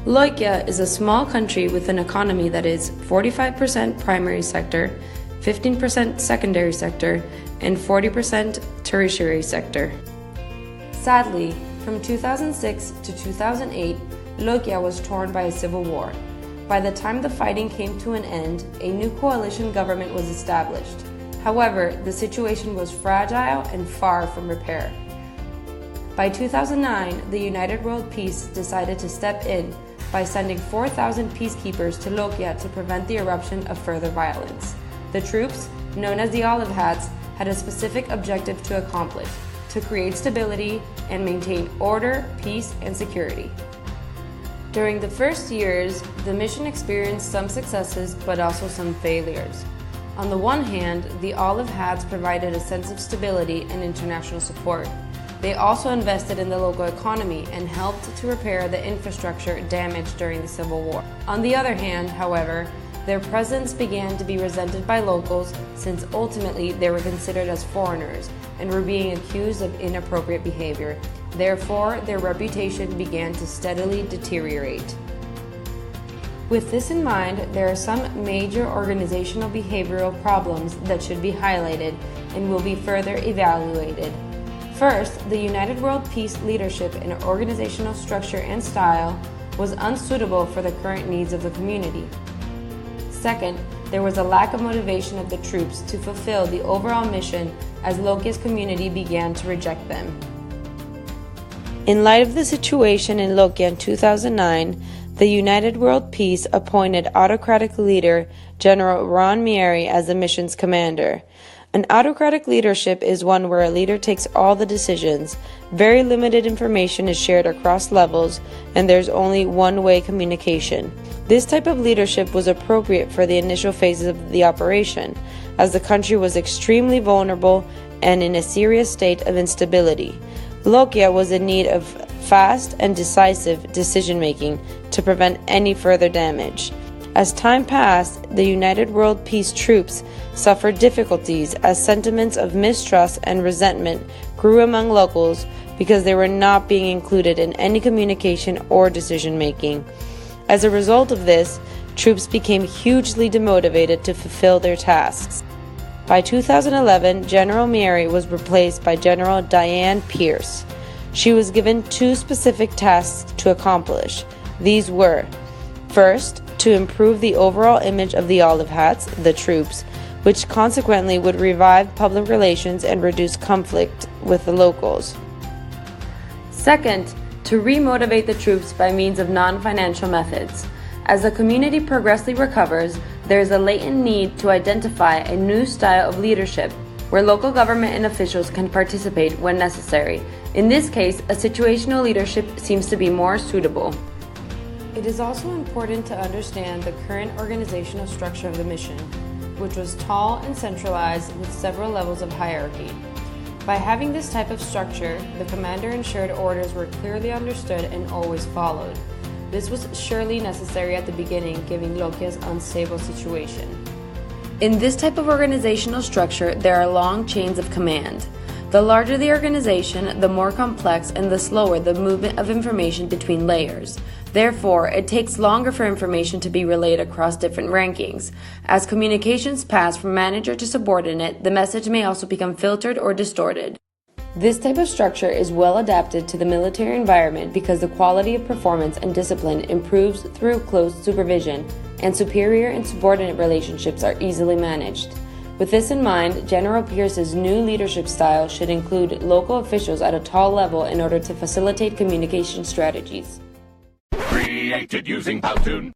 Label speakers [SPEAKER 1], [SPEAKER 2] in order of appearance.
[SPEAKER 1] Loyka is a small country with an economy that is 45% primary sector, 15% secondary sector, and 40% tertiary sector. Sadly, from 2006 to 2008, Loyka was torn by a civil war. By the time the fighting came to an end, a new coalition government was established. However, the situation was fragile and far from repair. By 2009, the United World Peace decided to step in by sending 4,000 peacekeepers to Loyka to prevent the eruption of further violence. The troops, known as the Olive Hats, had a specific objective to accomplish: to create stability and maintain order, peace, and security. During the first years, the mission experienced some successes but also some failures. On the one hand, the Olive Hats provided a sense of stability and international support. They also invested in the local economy and helped to repair the infrastructure damaged during the Civil War. On the other hand, however, their presence began to be resented by locals since ultimately they were considered as foreigners and were being accused of inappropriate behavior. Therefore, their reputation began to steadily deteriorate. With this in mind, there are some major organizational behavioral problems that should be highlighted and will be further evaluated. First, the United World Peace leadership and organizational structure and style was unsuitable for the current needs of the community. Second, there was a lack of motivation of the troops to fulfill the overall mission as Loyka's community began to reject them. In light of the situation in Loyka in 2009, the United World Peace appointed autocratic leader General Ron Mieri as the mission's commander. An autocratic leadership is one where a leader takes all the decisions, very limited information is shared across levels, and there's only one-way communication. This type of leadership was appropriate for the initial phases of the operation, as the country was extremely vulnerable and in a serious state of instability. Loyka was in need of fast and decisive decision-making to prevent any further damage. As time passed, the United World Peace troops suffered difficulties as sentiments of mistrust and resentment grew among locals because they were not being included in any communication or decision-making. As a result of this, troops became hugely demotivated to fulfill their tasks. By 2011, General Mieri was replaced by General Diane Pierce. She was given two specific tasks to accomplish. These were: first, to improve the overall image of the Olive Hats, the troops, which consequently would revive public relations and reduce conflict with the locals. Second, to remotivate the troops by means of non-financial methods. As the community progressively recovers, there is a latent need to identify a new style of leadership where local government and officials can participate when necessary. In this case, a situational leadership seems to be more suitable. It is also important to understand the current organizational structure of the mission, which was tall and centralized with several levels of hierarchy. By having this type of structure, the commander ensured orders were clearly understood and always followed. This was surely necessary at the beginning, given Loyka's unstable situation. In this type of organizational structure, there are long chains of command. The larger the organization, the more complex and the slower the movement of information between layers. Therefore, it takes longer for information to be relayed across different rankings. As communications pass from manager to subordinate, the message may also become filtered or distorted. This type of structure is well adapted to the military environment because the quality of performance and discipline improves through close supervision, and superior and subordinate relationships are easily managed. With this in mind, General Pierce's new leadership style should include local officials at a tall level in order to facilitate communication strategies.
[SPEAKER 2] Created using Powtoon.